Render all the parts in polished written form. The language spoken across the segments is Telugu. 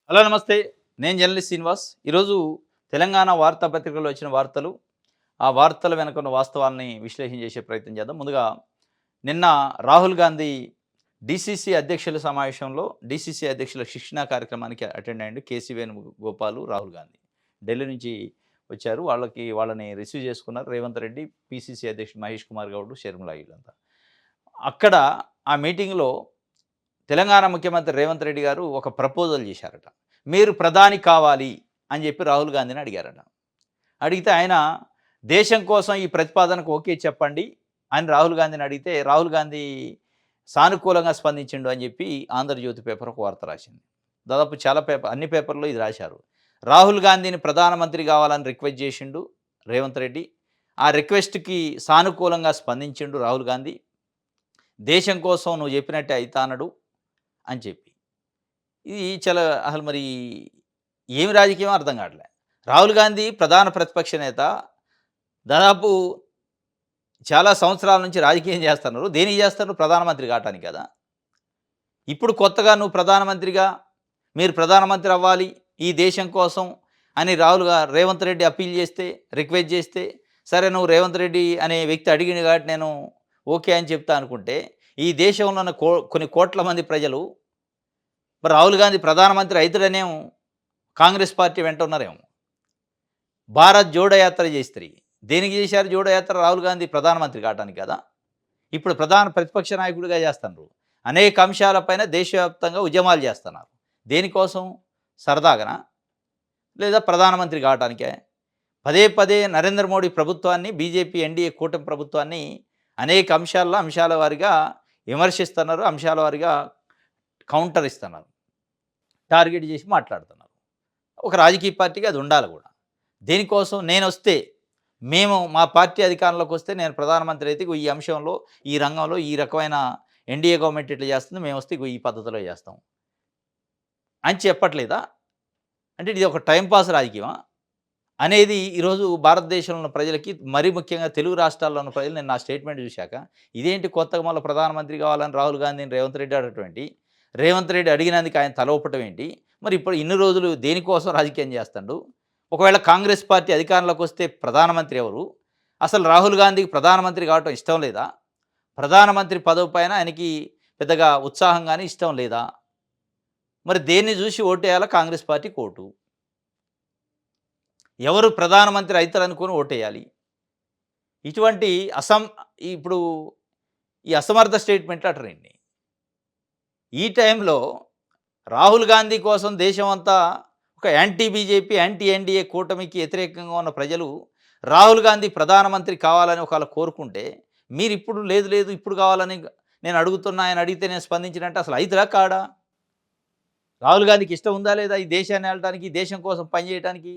హలో నమస్తే. నేను జర్నలిస్ట్ శ్రీనివాస్. ఈరోజు తెలంగాణ వార్తాపత్రికల్లో వచ్చిన వార్తలు, ఆ వార్తల వెనక ఉన్న వాస్తవాల్ని విశ్లేషణ చేసే ప్రయత్నం చేద్దాం. ముందుగా నిన్న రాహుల్ గాంధీ డీసీసీ అధ్యక్షుల సమావేశంలో డీసీసీ అధ్యక్షుల శిక్షణా కార్యక్రమానికి అటెండ్ అయ్యిండు. కేసీ వేణుగోపాల్, రాహుల్ గాంధీ. ఢిల్లీ నుంచి వచ్చారు. వాళ్ళని రిసీవ్ చేసుకున్నారు. రేవంత్ రెడ్డి, పీసీసీ అధ్యక్షుడు మహేష్ కుమార్ గౌడ్, షర్మిల వీళ్ళంతా. అక్కడ ఆ మీటింగ్‌లో తెలంగాణ ముఖ్యమంత్రి రేవంత్ రెడ్డి గారు ఒక ప్రపోజల్ చేశారట. మీరు ప్రధాని కావాలి అని చెప్పి రాహుల్ గాంధీని అడిగారట. అడిగితే ఆయన దేశం కోసం ఈ ప్రతిపాదనకు ఓకే చెప్పండి అని రాహుల్ గాంధీని అడిగితే, రాహుల్ గాంధీ సానుకూలంగా స్పందించిండు అని చెప్పి ఆంధ్రజ్యోతి పేపర్ ఒక వార్త రాసింది. దాదాపు చాలా అన్ని పేపర్‌లో ఇది రాశారు. రాహుల్ గాంధీని ప్రధానమంత్రి కావాలని రిక్వెస్ట్ చేసిండు రేవంత్ రెడ్డి. ఆ రిక్వెస్ట్‌కి సానుకూలంగా స్పందించిండు రాహుల్ గాంధీ. దేశం కోసం నువ్వు చెప్పినట్టే అయితానడు అని చెప్పి. ఇది చాలా అసలు మరి ఏమి రాజకీయమో అర్థం కావట్లే. రాహుల్ గాంధీ ప్రధాన ప్రతిపక్ష నేత. దాదాపు చాలా సంవత్సరాల నుంచి రాజకీయం చేస్తున్నారు. దేనికి చేస్తున్నారు? ప్రధానమంత్రి కావటానికి కదా! ఇప్పుడు కొత్తగా నువ్వు ప్రధానమంత్రిగా, మీరు ప్రధానమంత్రి అవ్వాలి ఈ దేశం కోసం అని రేవంత్ రెడ్డి అప్పీల్ చేస్తే, రిక్వెస్ట్ చేస్తే, సరే నువ్వు రేవంత్ రెడ్డి అనే వ్యక్తి అడిగిండు కాబట్టి నేను ఓకే అని చెప్తా అనుకుంటే, ఈ దేశంలో ఉన్న కొన్ని కోట్ల మంది ప్రజలు మరి రాహుల్ గాంధీ ప్రధానమంత్రి అయితాడనేమో కాంగ్రెస్ పార్టీ వెంట ఉన్నారేమో. భారత్ జోడో యాత్ర చేస్తిరి. దేనికి చేశారు జోడో యాత్ర? రాహుల్ గాంధీ ప్రధానమంత్రి కావటానికి కదా! ఇప్పుడు ప్రధాన ప్రతిపక్ష నాయకుడిగా చేస్తున్నారు. అనేక అంశాలపైన దేశవ్యాప్తంగా ఉద్యమాలు చేస్తున్నారు. దేనికోసం? సరదాగనా? లేదా ప్రధానమంత్రి కావటానికే? పదే పదే నరేంద్ర మోడీ ప్రభుత్వాన్ని, బీజేపీ ఎన్డీఏ కూటమి ప్రభుత్వాన్ని అనేక అంశాల వారీగా విమర్శిస్తున్నారు. అంశాల వారీగా కౌంటర్ ఇస్తున్నారు. టార్గెట్ చేసి మాట్లాడుతున్నారు. ఒక రాజకీయ పార్టీకి అది ఉండాలి కూడా. దేనికోసం? నేనొస్తే, మా పార్టీ అధికారంలోకి వస్తే నేను ప్రధానమంత్రి అయితే ఈ అంశంలో, ఈ రంగంలో ఈ రకమైన ఎన్డీఏ గవర్నమెంట్ ఇట్లా చేస్తుంది, మేమొస్తే ఈ పద్ధతిలో చేస్తాం అని చెప్పట్లేదా? అంటే ఇది ఒక టైం పాస్ రాజకీయమా? అనేది ఈరోజు భారతదేశంలో ఉన్న ప్రజలకి, మరీ ముఖ్యంగా తెలుగు రాష్ట్రాల్లో ఉన్న ప్రజలు, నేను నా స్టేట్మెంట్ చూశాక, ఇదేంటి కొత్తగా మళ్ళీ ప్రధానమంత్రి కావాలని రాహుల్ గాంధీని రేవంత్ రెడ్డి అడగటం, రేవంత్ రెడ్డి అడిగినందుకు ఆయన తల ఊపటం ఏంటి? మరి ఇప్పుడు ఇన్ని రోజులు దేనికోసం రాజకీయం చేస్తాడు? ఒకవేళ కాంగ్రెస్ పార్టీ అధికారంలోకి వస్తే ప్రధానమంత్రి ఎవరు? అసలు రాహుల్ గాంధీకి ప్రధానమంత్రి కావటం ఇష్టం లేదా? ప్రధానమంత్రి పదవి పైన ఆయనకి పెద్దగా ఉత్సాహం గాని, ఇష్టం లేదా? మరి దేన్ని చూసి ఓటేయాలా? కాంగ్రెస్ పార్టీకి ఓటు. ఎవరు ప్రధానమంత్రి అయితారనుకుని ఓటేయాలి. ఇటువంటి ఇప్పుడు ఈ అసమర్థ స్టేట్మెంట్లు అంటారండి. ఈ టైంలో రాహుల్ గాంధీ కోసం దేశమంతా ఒక యాంటీ బీజేపీ, యాంటీ ఎన్డీఏ కూటమికి వ్యతిరేకంగా ఉన్న ప్రజలు రాహుల్ గాంధీ ప్రధానమంత్రి కావాలని ఒకవేళ కోరుకుంటే, మీరిప్పుడు లేదు లేదు ఇప్పుడు కావాలని నేను అడుగుతున్నా, ఆయన అడిగితే నేను స్పందించినట్టు అసలు అయితదా కాడా? రాహుల్ గాంధీకి ఇష్టం ఉందా లేదా ఈ దేశాన్ని ఏలటానికి, ఈ దేశం కోసం పనిచేయటానికి?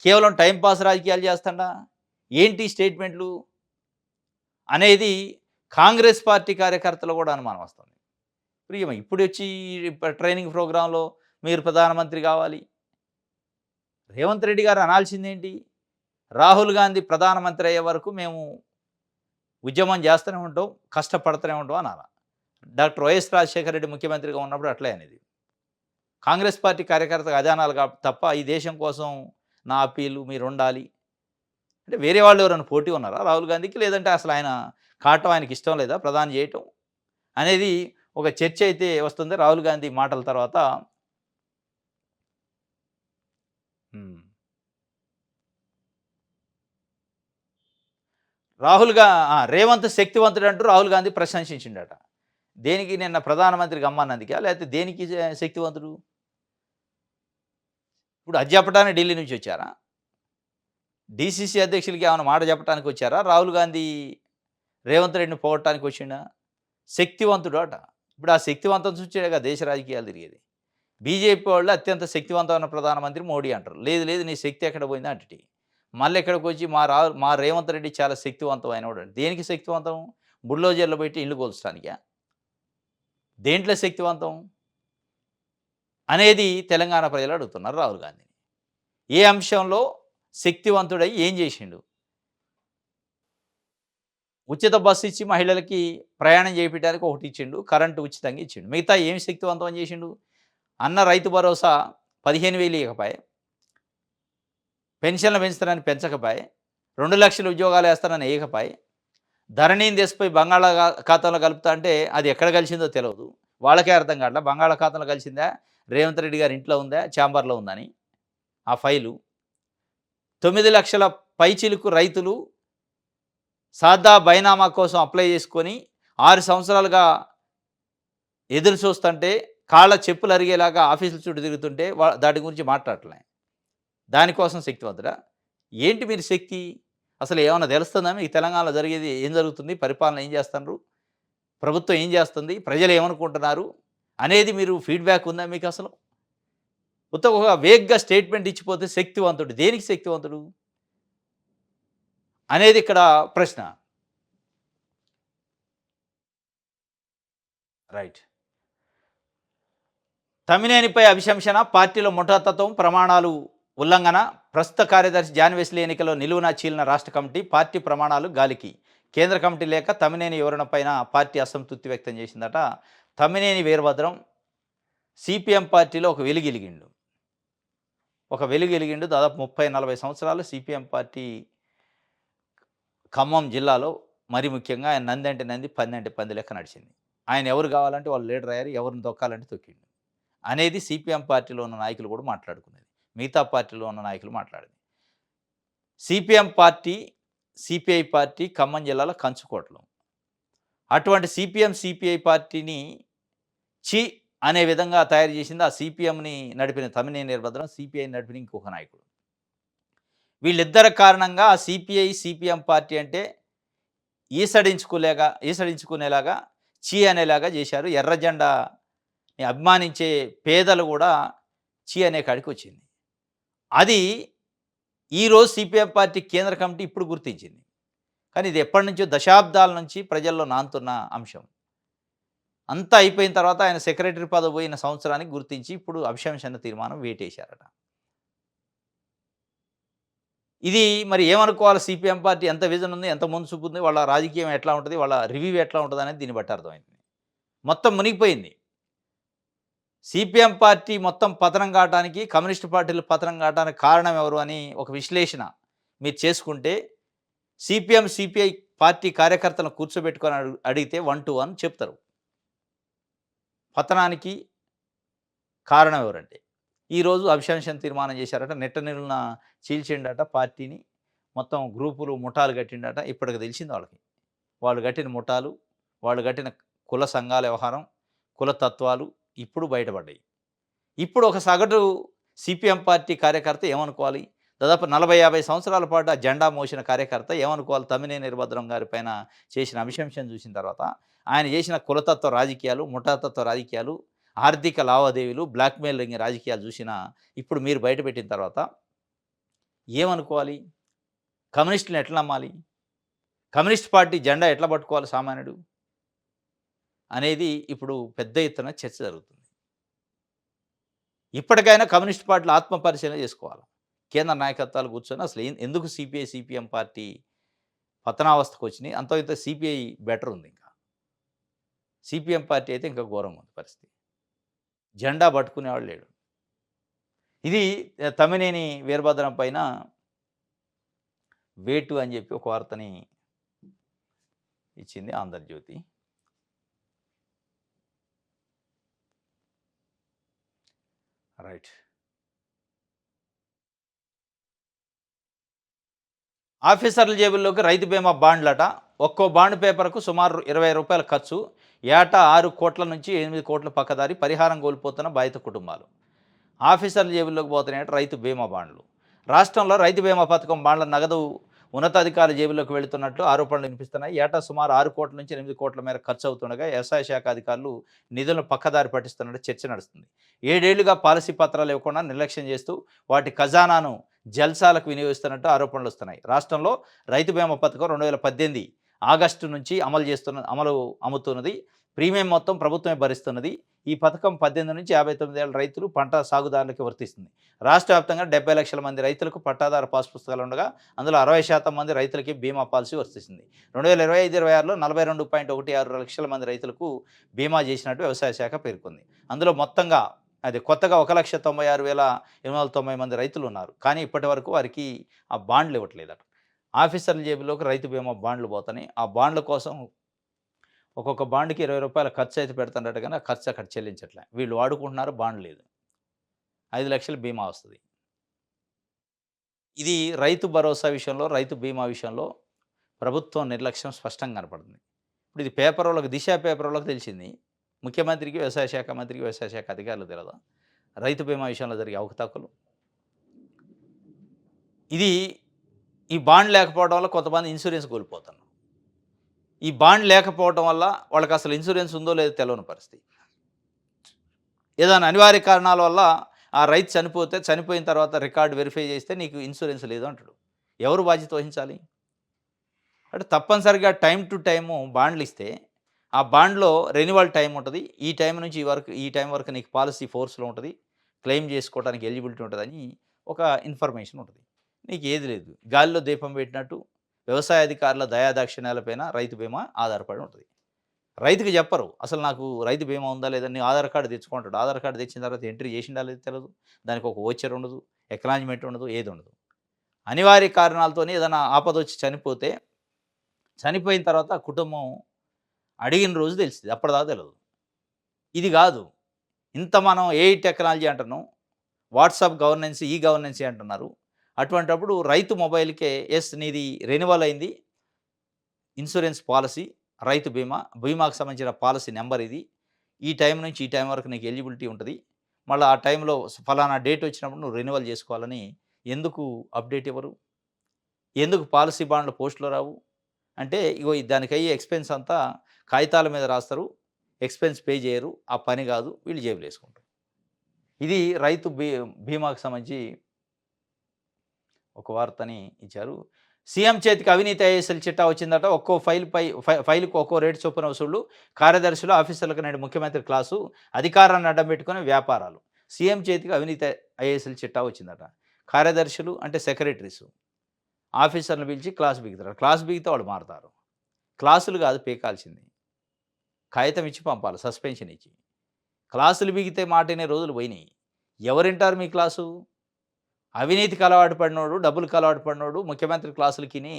కేవలం టైం పాస్ రాజకీయాలు చేస్తాడా? ఏంటి స్టేట్మెంట్లు అనేది కాంగ్రెస్ పార్టీ కార్యకర్తలు కూడా అనుమానం వస్తుంది. ఇప్పుడొచ్చి ట్రైనింగ్ ప్రోగ్రాంలో మీరు ప్రధానమంత్రి కావాలి. రేవంత్ రెడ్డి గారు అనాల్సిందేంటి? రాహుల్ గాంధీ ప్రధానమంత్రి అయ్యే వరకు మేము ఉద్యమం చేస్తూనే ఉంటాం, కష్టపడుతూనే ఉంటాం అనాల. డాక్టర్ వైఎస్ రాజశేఖర రెడ్డి ముఖ్యమంత్రిగా ఉన్నప్పుడు అట్లే అనేది. కాంగ్రెస్ పార్టీ కార్యకర్తగా అదే అనాలి తప్ప ఈ దేశం కోసం నా అప్పీలు మీరుండాలి అంటే, వేరే వాళ్ళు ఎవరైనా పోటీ ఉన్నారా రాహుల్ గాంధీకి? లేదంటే అసలు ఆయన కావటం ఆయనకి ఇష్టం లేదా ప్రధాని చేయటం అనేది ఒక చర్చ అయితే వస్తుంది రాహుల్ గాంధీ మాటల తర్వాత. రేవంత్ శక్తివంతుడు అంటూ రాహుల్ గాంధీ ప్రశంసించిండట. దేనికి? నిన్న ప్రధానమంత్రికి అమ్మన్నందుకా? లేకపోతే దేనికి శక్తివంతుడు? ఇప్పుడు అది చెప్పడానికి ఢిల్లీ నుంచి వచ్చారా? డీసీసీ అధ్యక్షులకి ఏమైనా మాట చెప్పడానికి వచ్చారా? రాహుల్ గాంధీ రేవంత్ రెడ్డిని పోగొట్టడానికి వచ్చిండా? శక్తివంతుడు అట. ఇప్పుడు ఆ శక్తివంతం చూసేగా దేశ రాజకీయాలు తిరిగేది. బీజేపీ వాళ్ళు అత్యంత శక్తివంతమైన ప్రధానమంత్రి మోడీ అంటారు. లేదు లేదు నీ శక్తి ఎక్కడ పోయిందా అంటటి. మళ్ళీ ఎక్కడికి వచ్చి మా రేవంత్ రెడ్డి చాలా శక్తివంతమైనవాడు. దేనికి శక్తివంతం? బుల్డోజర్లు పెట్టి ఇల్లు కూల్చడానికా? దేంట్లో శక్తివంతం అనేది తెలంగాణ ప్రజలు అడుగుతున్నారు రాహుల్ గాంధీని. ఏ అంశంలో శక్తివంతుడై ఏం చేసిండు? ఉచిత బస్సు ఇచ్చి మహిళలకి ప్రయాణం చేయించడానికి ఒకటి ఇచ్చిండు, కరెంటు ఉచితంగా ఇచ్చిండు. మిగతా ఏమి శక్తివంతం చేసిండు? అన్న రైతు భరోసా 15,000 ఇయకపాయె, పెన్షన్లు పెంచుతానని పెంచకపాయె, 2,00,000 ఉద్యోగాలు వేస్తానని ఏయకపాయె, ధరణిని తెసిపోయి బంగాళాఖాతంలో కలుపుతా అంటే అది ఎక్కడ కలిసిందో తెలవదు. వాళ్ళకే అర్థం కావట్లే. బంగాళాఖాతంలో కలిసిందా? రేవంత్ రెడ్డి గారి ఇంట్లో ఉందా? ఛాంబర్‌లో ఉందని ఆ ఫైలు. 9,00,000 పైచిలుకు రైతులు సాదా బైనామా కోసం అప్లై చేసుకొని 6 సంవత్సరాలుగా ఎదురు చూస్తుంటే కాళ్ళ చెప్పులు అరిగేలాగా ఆఫీసుల చుట్టూ తిరుగుతుంటే దాటి గురించి మాట్లాడట్లే. దానికోసం శక్తివంతుడా? ఏంటి మీరు శక్తి? అసలు ఏమన్నా తెలుస్తుందా మీకు తెలంగాణలో జరిగేది ఏం జరుగుతుంది? పరిపాలన ఏం చేస్తున్నారు? ప్రభుత్వం ఏం చేస్తుంది? ప్రజలు ఏమనుకుంటున్నారు? అనేది మీరు ఫీడ్‌బ్యాక్ ఉందా మీకసలు? ఒక వేగ్‌గా స్టేట్‌మెంట్ ఇచ్చిపోతే శక్తివంతుడు. దేనికి శక్తివంతుడు? అనేది ఇక్కడ ప్రశ్న. రైట్. తమ్మినేనిపై అభిశంసన, పార్టీలో ముఠాతత్వం, ప్రమాణాలు ఉల్లంఘన, ప్రస్తుత కార్యదర్శి జాన్ వెస్లీ ఎన్నికలో నిలువునా చీలిన రాష్ట్ర కమిటీ, పార్టీ ప్రమాణాలు గాలికి. కేంద్ర కమిటీ లేక తమ్మినేని వివరణపైన పార్టీ అసంతృప్తి వ్యక్తం చేసిందట. తమ్మినేని వీరభద్రం సిపిఎం పార్టీలో ఒక వెలుగెలిగిండు. దాదాపు 30-40 సంవత్సరాలు సిపిఎం పార్టీ ఖమ్మం జిల్లాలో మరి ముఖ్యంగా ఆయన నంది అంటే నంది, పంది అంటే పంది లెక్క నడిచింది. ఆయన ఎవరు కావాలంటే వాళ్ళు లీడర్ అయ్యారు, ఎవరిని తొక్కాలంటే తొక్కిండు అనేది సిపిఎం పార్టీలో ఉన్న నాయకులు కూడా మాట్లాడుకునేది. మిగతా పార్టీలో ఉన్న నాయకులు మాట్లాడేది. CPM party, CPI party Khammam జిల్లాలో కంచుకోటలు. అటువంటి సిపిఎం, సిపిఐ పార్టీని ఛీ అనే విధంగా తయారు చేసింది ఆ సిపిఎంని నడిపిన తమ్మినేని వీరభద్రం, సిపిఐని నడిపిన ఇంకొక నాయకుడు. వీళ్ళిద్దరి కారణంగా ఆ సిపిఐ, సిపిఎం పార్టీ అంటే ఈసడించుకునేలాగా ఛీ అనేలాగా చేశారు. ఎర్ర జెండాని అభిమానించే పేదలు కూడా ఛీ అనే కాడికి వచ్చింది. అది ఈరోజు సిపిఎం పార్టీ కేంద్ర కమిటీ ఇప్పుడు గుర్తించింది. కానీ ఇది ఎప్పటి నుంచో దశాబ్దాల నుంచి ప్రజల్లో నానుతున్న అంశం. అంతా అయిపోయిన తర్వాత ఆయన సెక్రటరీ పదవి పోయిన సంవత్సరానికి గుర్తించి ఇప్పుడు అభిశంసన తీర్మానం వేటేశారట. ఇది మరి ఏమనుకోవాలి? సిపిఎం పార్టీ ఎంత విజన్ ఉంది, ఎంత ముందు చూపు ఉంది, వాళ్ళ రాజకీయం ఎట్లా ఉంటుంది, వాళ్ళ రివ్యూ ఎట్లా ఉంటుంది అనేది దీన్ని బట్టి అర్థమైంది. మొత్తం మునిగిపోయింది. సిపిఎం పార్టీ మొత్తం పతనం కావడానికి, కమ్యూనిస్టు పార్టీలు పతనం కావడానికి కారణం ఎవరు అని ఒక విశ్లేషణ మీరు చేసుకుంటే సిపిఎం, సిపిఐ పార్టీ కార్యకర్తలను కూర్చోబెట్టుకొని అడిగితే 1 to 1 చెప్తారు. పతనానికి కారణం ఎవరంటే ఈరోజు అభిశంసన తీర్మానం చేశారట. నెట్ట నిలున చీల్చిండట పార్టీని. మొత్తం గ్రూపులు, ముఠాలు కట్టిండట. ఇప్పటికి తెలిసింది వాళ్ళకి. వాళ్ళు కట్టిన ముఠాలు, వాళ్ళు కట్టిన కుల సంఘాల వ్యవహారం, కుల తత్వాలు ఇప్పుడు బయటపడ్డాయి. ఇప్పుడు ఒక సగటు సిపిఎం పార్టీ కార్యకర్త ఏమనుకోవాలి? దాదాపు 40-50 సంవత్సరాల పాటు ఆ జెండా మోసిన కార్యకర్త ఏమనుకోవాలి? తమ్మినేని వీరభద్రం గారి పైన చేసిన అభిశంసన చూసిన తర్వాత ఆయన చేసిన కులతత్వ రాజకీయాలు, ముఠాతత్వ రాజకీయాలు, ఆర్థిక లావాదేవీలు, బ్లాక్మెయిలింగ్ రాజకీయాలు చూసిన ఇప్పుడు మీరు బయటపెట్టిన తర్వాత ఏమనుకోవాలి? కమ్యూనిస్టులను ఎట్లా నమ్మాలి? కమ్యూనిస్ట్ పార్టీ జెండా ఎట్లా పట్టుకోవాలి సామాన్యుడు? అనేది ఇప్పుడు పెద్ద ఎత్తున చర్చ జరుగుతుంది. ఇప్పటికైనా కమ్యూనిస్ట్ పార్టీలు ఆత్మపరిశీలన చేసుకోవాలి. కేంద్ర నాయకత్వాలు కూర్చొని అసలు ఎందుకు సిపిఐ, సిపిఎం పార్టీ పతనావస్థకు వచ్చినాయి? అంతో ఇంత సిపిఐ బెటర్ ఉంది. ఇంకా సిపిఎం పార్టీ అయితే ఇంకా ఘోరంగా ఉంది పరిస్థితి. జెండా పట్టుకునేవాడు లేడు. ఇది తమ్మినేని వీరభద్రం పైన వేటు అని చెప్పి ఒక వార్తని ఇచ్చింది ఆంధ్రజ్యోతి. రైట్. ఆఫీసర్ల జేబుల్లోకి రైతు బీమా బాండ్లట. ఒక్కో బాండ్ పేపర్కు సుమారు ₹20 ఖర్చు. ఏటా 6 కోట్ల నుంచి 8 కోట్ల పక్కదారి. పరిహారం కోల్పోతున్న బాధిత కుటుంబాలు. ఆఫీసర్ల జేబుల్లోకి పోతున్నాయట రైతు బీమా బాండ్లు. రాష్ట్రంలో రైతు బీమా పథకం బాండ్ల నగదు ఉన్నతాధికారుల జేబుల్లోకి వెళుతున్నట్లు ఆరోపణలు వినిపిస్తున్నాయి. ఏటా సుమారు 6 కోట్ల నుంచి 8 కోట్ల మేర ఖర్చు అవుతుండగా వ్యవసాయ శాఖ అధికారులు నిధులను పక్కదారి పట్టిస్తున్నట్టు చర్చ నడుస్తుంది. 7 ఏళ్లుగా పాలసీ పత్రాలు ఇవ్వకుండా నిర్లక్ష్యం చేస్తూ వాటి ఖజానాను జల్సాలకు వినియోగిస్తున్నట్టు ఆరోపణలు వస్తున్నాయి. రాష్ట్రంలో రైతు బీమా పథకం 2018 ఆగస్టు నుంచి అమ్ముతున్నది. ప్రీమియం మొత్తం ప్రభుత్వమే భరిస్తున్నది. ఈ పథకం 18 నుంచి 59 ఏళ్ల రైతులు, పంట సాగుదారులకు వర్తిస్తుంది. రాష్ట్ర వ్యాప్తంగా 70 లక్షల మంది రైతులకు పట్టాదారు పాస్ పుస్తకాలు ఉండగా అందులో 60% మంది రైతులకి బీమా పాలసీ వర్తిస్తుంది. 2025-26లో 42.16 లక్షల మంది రైతులకు బీమా చేసినట్టు వ్యవసాయ శాఖ పేర్కొంది. అందులో మొత్తంగా అదే కొత్తగా 1,96,890 మంది రైతులున్నారు. కానీ ఇప్పటి వరకు వారికి ఆ బాండ్‌లు ఇవ్వట్లేదట. ఆఫీసర్ల జేబులోకి రైతు బీమా బాండ్‌లు పోతున్నాయి. ఆ బాండ్ల కోసం ఒక్కొక్క బాండ్‌కి రూ. 20 ఖర్చయితే పెడుతున్నారట గానీ, ఆ ఖర్చు అక్కడ చెల్లించట్లే. వీళ్ళు వాడుకుంటున్నారు, బాండ్ లేదు. 5,00,000 బీమా వస్తది. ఇది రైతు భరోసా విషయంలో, రైతు బీమా విషయంలో ప్రభుత్వం నిర్లక్ష్యం స్పష్టంగా కనపడుతుంది. ఇప్పుడు ఇది పేపరోళ్ళకి, దిశ పేపరోళ్ళకి తెలిసింది. ముఖ్యమంత్రికి, వ్యవసాయ శాఖ మంత్రికి, వ్యవసాయ శాఖ అధికారులకు తెలవదా? రైతు బీమా విషయంలో జరిగే అవకతవకలు. ఇది ఈ బాండ్ లేకపోవడం వల్ల కొంతమంది ఇన్సూరెన్స్ కోల్పోతున్నారు. ఈ బాండ్ లేకపోవడం వల్ల వాళ్ళకసలు ఇన్సూరెన్స్ ఉందో లేదో తెలవని పరిస్థితి. ఏదైనా అనివార్య కారణాల వల్ల ఆ రైతు చనిపోతే, చనిపోయిన తర్వాత రికార్డ్ వెరిఫై చేస్తే నీకు ఇన్సూరెన్స్ లేదు అంటాడు. ఎవరు బాధ్యత వహించాలి? అంటే తప్పనిసరిగా టైమ్ టు టైము బాండ్‌లిస్తే, ఆ బాండ్‌లో రెన్యువల్ టైమ్ ఉంటది. ఈ టైం నుంచి ఈ టైం వరకు నీకు పాలిసీ ఫోర్స్‌లో ఉంటది. క్లెయిమ్ చేసుకోవడానికి ఎలిజిబిలిటీ ఉంటదని ఒక ఇన్ఫర్మేషన్ ఉంటది. నీకు ఏది లేదు. గాలిలో దీపం పెట్టినట్టు వ్యవసాయ అధికారుల దయాదాక్షిణ్యాలపైన రైతు బీమా ఆధారపడి ఉంటది. రైతుకి చెప్పరు. అసలు నాకు రైతు బీమా ఉందా లేదా? నీ ఆధార్ కార్డ్ తెచ్చుకుంటాడు. ఆధార్ కార్డ్ తెచ్చిన తర్వాత ఎంట్రీ చేసిండా లేదో తెలవదు. దానికి ఒక వోచర్ ఉండదు. ఎక్నాలజ్‌మెంట్ ఉండదు. ఏది ఉండదు. అనివార్య కారణాలతోని ఏదైనా ఆపదొచ్చి చనిపోతే, చనిపోయిన తర్వాత ఆ కుటుంబం అడిగిన రోజు తెలిసిద్ది. అప్పటిదాకా తెలవదు. ఇది గాదు. ఇంత మనం ఏఐ టెక్నాలజీ అంటున్నాం. వాట్సాప్ గవర్నెన్స్, ఈ గవర్నెన్సీ అంటున్నారు. అటువంటప్పుడు రైతు మొబైల్‌కే నీది రెన్యువల్ అయింది. ఇన్సూరెన్స్ పాలిసీ, రైతు బీమా, బీమాకు సంబంధించిన పాలిసీ నంబర్ ఇది. ఈ టైం నుంచి ఈ టైం వరకు నీకు ఎలిజిబిలిటీ ఉంటది. మళ్ళా ఆ టైంలో ఫలానా డేట్ వచ్చినప్పుడు నువ్వు రెన్యువల్ చేసుకోవాలని ఎందుకు అప్డేట్ ఇవ్వరు? ఎందుకు పాలిసీ బాండ్‌లు పోస్ట్‌లో రావు? అంటే ఇగో దానికయ్యే ఎక్స్‌పెన్స్ అంతా కాగితాల మీద రాస్తారు. ఎక్స్‌పెన్స్ పే చేయరు. ఆ పని గాదు. వీళ్ళు జేబులో యేసుకుంటారు. ఇది రైతు బీమాకు సంబంధించి ఒక వార్తని ఇచ్చారు. సీఎం చేతికి అవినీతి ఐఏఎస్ఎల్ చిట్టా వచ్చిందట. ఒక్కో ఫైలుకు ఒక్కో రేటు చొప్పున వసూళ్లు. కార్యదర్శులు, ఆఫీసర్లకు నేడు ముఖ్యమంత్రి క్లాసు. అధికారాన్ని అడ్డం పెట్టుకొని వ్యాపారాలు. సీఎం చేతికి అవినీతి ఐఏఎస్ఎల్ చిట్టా వచ్చిందట. కార్యదర్శులు అంటే సెక్రటరీసు. ఆఫీసర్‌ని పిలిచి క్లాస్ పీకుతారు. క్లాస్ పీకితే వాళ్ళు మారతారు. క్లాసులు కాదు పీకాల్సింది. కాగితం ఇచ్చి పంపాలి సస్పెన్షన్ ఇచ్చి. క్లాసులు పీకితే మాటినే రోజులు పోయినాయి. ఎవరింటారు మీ క్లాసు? అవినీతికి అలవాటు పడినోడు, డబ్బులకు అలవాటు పడినోడు ముఖ్యమంత్రి క్లాసులకిని,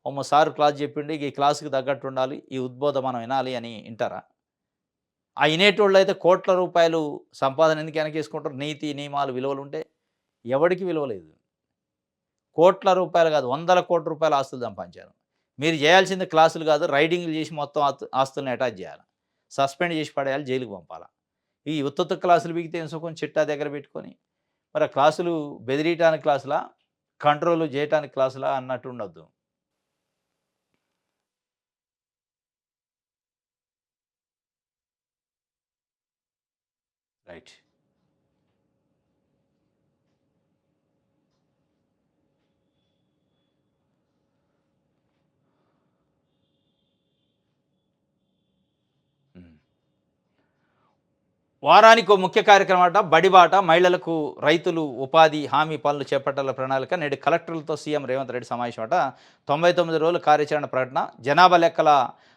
"అమ్మో! సారు క్లాస్ చెప్పిండు. ఈ క్లాస్‌కి తగ్గట్టు ఉండాలి. ఈ ఉద్బోధం మనం వినాలి" అని ఇంటారా? ఆ ఇనేటోళ్ళైతే కోట్ల రూపాయలు సంపాదన ఎందుకు వెనకేసుకుంటారు? నీతి, నియమాలు, విలువలుంటే. ఎవడికి విలువ లేదు. కోట్ల రూపాయలు కాదు, వందల కోట్ల రూపాయల ఆస్తులు సంపాదించారు. మీరు చేయాల్సింది క్లాసులు కాదు, రైడింగ్‌లు చేసి మొత్తం ఆస్తుల్ని అటాచ్ చేయాల. సస్పెండ్ చేసి పడేయాలి, జైలుకి పంపాల. ఈ ఉత్తుత్త క్లాసులు పీకితే ఏం సుఖం చిట్టా దగ్గర పెట్టుకొని. మరి ఆ క్లాసులు బెదిరియటానికి క్లాసులా? కంట్రోల్ చేయటానికి క్లాసులా అన్నట్టు ఉండొద్దు. రైట్. హ్మ్. వారానికో ముఖ్య కార్యక్రమం అట బడిబాట. మహిళలకు రైతులు ఉపాధి హామీ పనులు చేపట్టాల ప్రణాళిక. నేడు కలెక్టర్లతో సీఎం రేవంత్ రెడ్డి సమావేశం అట. 99 రోజుల కార్యాచరణ ప్రకటన. జనాభా లెక్కల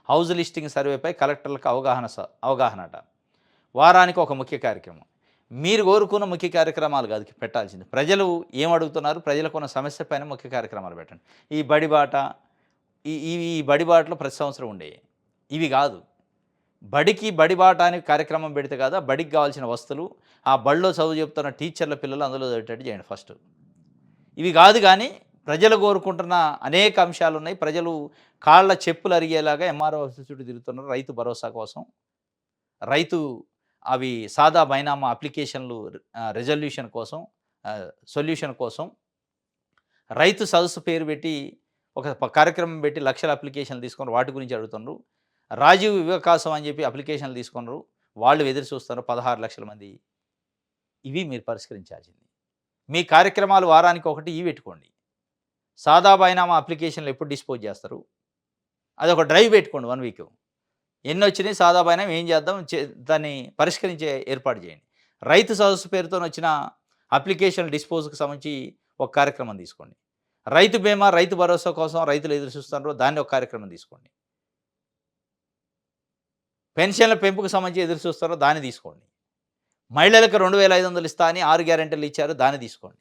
హౌస్ లిస్టింగ్ సర్వేపై కలెక్టర్లకు అవగాహనట. వారానికి ఒక ముఖ్య కార్యక్రమం. మీరు కోరుకున్న ముఖ్య కార్యక్రమాలు కాదు పెట్టాల్సింది. ప్రజలు ఏం అడుగుతున్నారు? ప్రజలకున్న సమస్య పైన ముఖ్య కార్యక్రమాలు పెట్టండి. ఈ బడిబాట, ఈ బడిబాటలో ప్రతి సంవత్సరం ఉండేవి. ఇవి కాదు. బడిబాట అనే కార్యక్రమం పెడితే కాదా, బడికి కావాల్సిన వస్తువులు, ఆ బడిలో చదువు చెప్తున్న టీచర్ల పిల్లలు అందులో చదివేటట్టు చేయండి ఫస్ట్. ఇవి కాదు గానీ, ప్రజలు కోరుకుంటున్న అనేక అంశాలున్నాయి. ప్రజలు కాళ్ళ చెప్పులు అరిగేలాగా ఎంఆర్ఓ ఆఫీస్ చుట్టూ తిరుగుతున్నారు రైతు భరోసా కోసం. రైతు అవి సాదా బైనామా అప్లికేషన్‌లు రిజల్యూషన్ కోసం, సొల్యూషన్ కోసం రైతు సదస్సు పేరు పెట్టి ఒక కార్యక్రమం పెట్టి లక్షల అప్లికేషన్‌లు తీసుకొని వాటి గురించి అడుగుతున్నారు. రాజీవ్ వికాసం అని చెప్పి అప్లికేషన్‌లు తీసుకున్నారు. వాళ్ళు ఎదురు చూస్తున్నారు 16,00,000 మంది. ఇవి మీరు పరిష్కరించాల్సింది. మీ కార్యక్రమాలు వారానికి ఒకటి ఇవి పెట్టుకోండి. సాదా బైనామా అప్లికేషన్‌లు ఎప్పుడు డిస్పోజ్ చేస్తారు? అదొక డ్రైవ్ పెట్టుకోండి 1 వీక్. ఎన్నొచ్చినాయి సాదా బైనామా ఏం చేద్దాం? దాన్ని పరిష్కరించే ఏర్పాటు చేయండి. రైతు సదస్సు పేరుతోనొచ్చిన అప్లికేషన్ డిస్పోజ్‌కి సంబంధించి ఒక కార్యక్రమం తీసుకోండి. రైతు బీమా, రైతు భరోసా కోసం రైతులు ఎదురు చూస్తున్నారు. దాన్ని ఒక కార్యక్రమం తీసుకోండి. పెన్షన్ల పెంపుకు సంబంధించి ఎదురు చూస్తారో దాన్ని తీసుకోండి. మహిళలకు 2500 ఇస్తా అని 6 గ్యారంటీలు ఇచ్చారు. దాన్ని తీసుకోండి.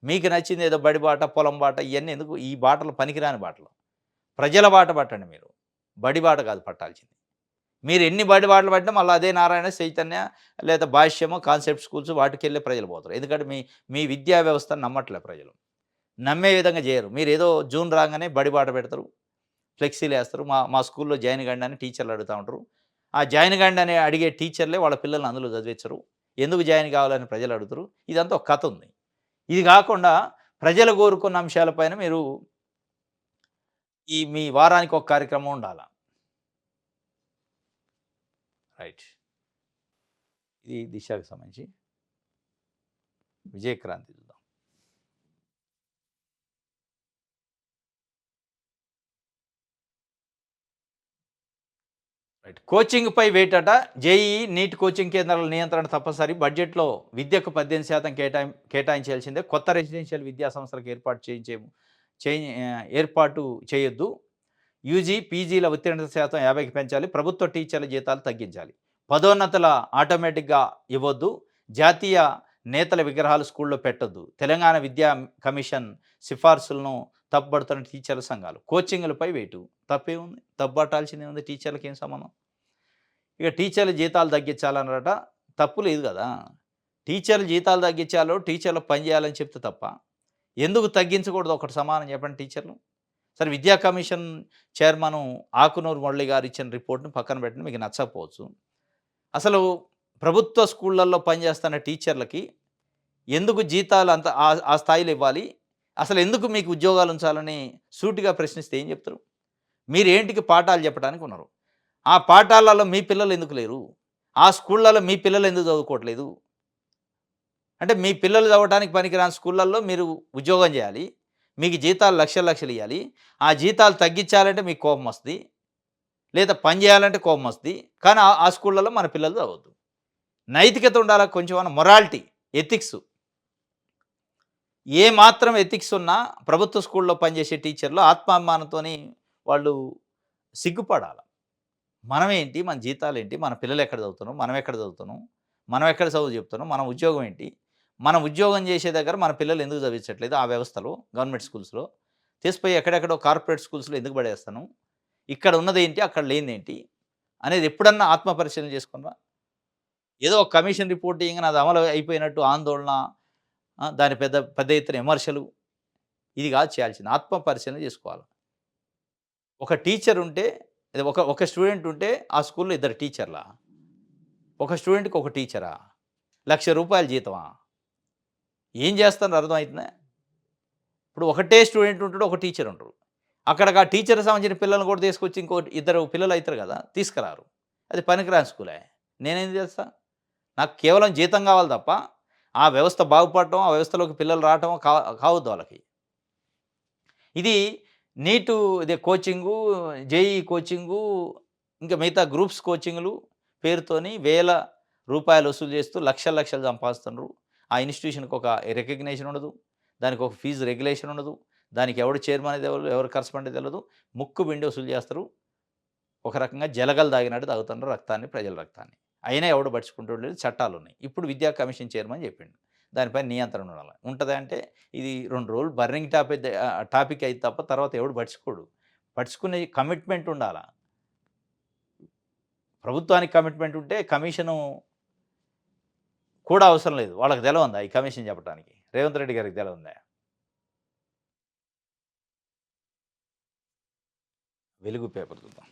మీకు నచ్చింది ఏదో బడి బాట, పొలం బాట ఇయన్నీ ఎందుకు? ఈ బాటలు పనికిరాని బాటలు. ప్రజల బాట పట్టండి మీరు. బడి బాట కాదు పట్టాల్సింది. మీరు ఎన్ని బడి బాటలు పట్టినా మళ్ళీ అదే నారాయణ, చైతన్య లేదా భాష్యమో, కాన్సెప్ట్ స్కూల్స్ వాటికెళ్ళే ప్రజలు పోతారు. ఎందుకంటే మీ మీ విద్యా వ్యవస్థను నమ్మట్లే ప్రజలు. నమ్మే విధంగా చేయరు. మీరేదో జూన్ రాగానే బడి బాట పెడతారు. ఫ్లెక్సీలేస్తారు. మా మా స్కూల్‌లో జాయిన్ కండి అని టీచర్లు అడుగుతా ఉంటారు. ఆ జాయిన్ కండి అని అడిగే టీచర్లే వాళ్ళ పిల్లల్ని అందులో చదివించరు. ఎందుకు జాయిన్ కావాలని ప్రజలు అడుగుతారు. ఇదంతా ఒక కథ ఉంది. ఇది కాకుండా ప్రజలు కోరుకున్న అంశాలపైన మీరు ఈ మీ వారానికి ఒక కార్యక్రమం ఉండాల. రైట్. ఇది దిశకి సంబంధించి విజయక్రాంతి చూద్దాం. రైట్. కోచింగ్‌పై వేటట. జేఈఈ, నీట్ కోచింగ్ కేంద్రాల నియంత్రణ తప్పనిసరి. బడ్జెట్‌లో విద్యకు 18% కేటాయించాల్సిందే. కొత్త రెసిడెన్షియల్ విద్యా సంస్థలకు ఏర్పాటు చేయొద్దు. యూజీ, పీజీల ఉత్తీర్ణత శాతం 50కి పెంచాలి. ప్రభుత్వ టీచర్ల జీతాలు తగ్గించాలి. పదోన్నతుల ఆటోమేటిక్‌గా ఇవ్వొద్దు. జాతీయ నేతల విగ్రహాలు స్కూల్లో పెట్టొద్దు. తెలంగాణ విద్యా కమిషన్ సిఫార్సులను తప్పుబడుతున్న టీచర్ల సంఘాలు. కోచింగ్‌లపై వేటు. తప్పేముంది? తప్పుబట్టాల్సిందే ఉంది. టీచర్లకి ఏం సంబంధం? ఇక టీచర్ల జీతాలు తగ్గించాలన్నారట. తప్పు లేదు కదా! టీచర్ల జీతాలు తగ్గించాలో, టీచర్లకు పని చేయాలని చెప్తే తప్ప. ఎందుకు తగ్గించకూడదు? ఒకటి సమాధానం చెప్పండి టీచర్లు. సరే, విద్యా కమిషన్ చైర్మన్ ఆకునూరు మురళి గారు ఇచ్చిన రిపోర్ట్‌ని పక్కన పెట్టండి. మీకు నచ్చకపోవచ్చు. అసలు ప్రభుత్వ స్కూళ్ళల్లో పనిచేస్తున్న టీచర్లకి ఎందుకు జీతాలు అంత ఆ స్థాయిలో ఇవ్వాలి? అసలు ఎందుకు మీకు ఉద్యోగాలు ఉంచాలని సూటిగా ప్రశ్నిస్తే ఏం చెప్తారు? మీరేంటికి పాఠాలు చెప్పడానికి ఉన్నారు. ఆ పాఠాలలో మీ పిల్లలు ఎందుకు లేరు? ఆ స్కూళ్ళలో మీ పిల్లలు ఎందుకు చదువుకోవట్లేదు? అంటే మీ పిల్లలు చదవడానికి పనికిరాని స్కూళ్ళల్లో మీరు ఉద్యోగం చేయాలి. మీకు జీతాలు లక్షలు లక్షలు ఇయ్యాలి. ఆ జీతాలు తగ్గించాలంటే మీకు కోపం వస్తది. లేదా పని చేయాలంటే కోపం వస్తది. కానీ ఆ స్కూళ్ళలో మన పిల్లలు చదవద్దు. నైతికత ఉండాలా, కొంచెమన్నా మొరాలిటీ, ఎథిక్స్. ఏ మాత్రం ఎథిక్స్ ఉన్నా ప్రభుత్వ స్కూల్‌లో పనిచేసే టీచర్లు ఆత్మాభిమానంతోని వాళ్ళు సిగ్గుపడాల. మనమేంటి? మన జీతాలేంటి? మన పిల్లలు ఎక్కడ చదువుతున్నారు? మనం ఎక్కడ చదువుతున్నాం? మనం ఎక్కడ చదువు చెప్తున్నాం? మన ఉద్యోగం ఏంటి? మనం ఉద్యోగం చేసే దగ్గర మన పిల్లలు ఎందుకు చదివించట్లేదు ఆ వ్యవస్థలో, గవర్నమెంట్ స్కూల్స్‌లో? తీసిపోయి ఎక్కడెక్కడో కార్పొరేట్ స్కూల్స్‌లో ఎందుకు పడేస్తాను? ఇక్కడ ఉన్నదేంటి? అక్కడ లేనిదేంటి? అనేది ఎప్పుడన్నా ఆత్మ పరిశీలన చేసుకున్నారా? ఏదో ఒక కమిషన్ రిపోర్ట్ ఇయంగానే అది అమలు అయిపోయినట్టు ఆందోళన, దాని పెద్ద పెద్ద ఎత్తున విమర్శలు, ఇది కాదు చేయాల్సింది. ఆత్మ పరిశీలన చేసుకోవాలి. ఒక టీచర్ ఉంటే, అది ఒక ఒక స్టూడెంట్ ఉంటే ఆ స్కూల్‌లో ఇద్దరు టీచర్లా? ఒక స్టూడెంట్‌కి ఒక టీచరా? రూ. 1,00,000 జీతమా? ఏం చేస్తున్నారో అర్థమవుతుందా? ఇప్పుడు ఒకటే స్టూడెంట్ ఉంటాడు, ఒక టీచర్ ఉంటారు. అక్కడికి ఆ టీచర్‌కి సంబంధించిన పిల్లల్ని కూడా తీసుకొచ్చి ఇద్దరు పిల్లలు అయితారు కదా! తీసుకురారు. అది పనికిరాని స్కూలే. నేనేం చేస్తా? నాకు కేవలం జీతం కావాలి తప్ప, ఆ వ్యవస్థ బాగుపడటం, ఆ వ్యవస్థలోకి పిల్లలు రావటం కావద్దు వాళ్ళకి. ఇది నీటు ఇదే కోచింగు, జేఈఈ కోచింగు, ఇంకా మిగతా గ్రూప్స్ కోచింగ్‌లు పేరుతోని వేల రూపాయలు వసూలు చేస్తూ లక్షలు లక్షలు సంపాదిస్తున్నారు. ఆ ఇన్‌స్టిట్యూషన్‌కి ఒక రికగ్నిషన్ ఉండదు. దానికి ఒక ఫీజు రెగ్యులేషన్ ఉండదు. దానికి ఎవడు చైర్మన్ తెలవదు, ఎవరు కరస్పాండెంట్ తెలవదు. ముక్కు పిండి వసూలు చేస్తారు. ఒక రకంగా జలగలు తాగినట్టు తాగుతున్నారు రక్తాన్ని, ప్రజల రక్తాన్ని. అయినా ఎవడు పట్టించుకుంటోడు లేదు. చట్టాలున్నాయి. ఇప్పుడు విద్యా కమిషన్ చైర్మన్ చెప్పిండు. దానిపైన నియంత్రణ ఉండాలి. ఉంటదా అంటే ఇది 2 రోజులు బర్నింగ్ టాపిక్ అయితే తప్ప తర్వాత ఎవడు పట్టించుకోడు. పట్టించుకునే కమిట్మెంట్ ఉండాల. ప్రభుత్వానికి కమిట్మెంట్ ఉంటే కమిషను కూడా అవసరం లేదు. వాళ్ళకి తెలవందా ఈ కమిషన్ చెప్పడానికి? రేవంత్ రెడ్డి గారికి తెలవందా? వెలుగు పేపర్ చూద్దాం.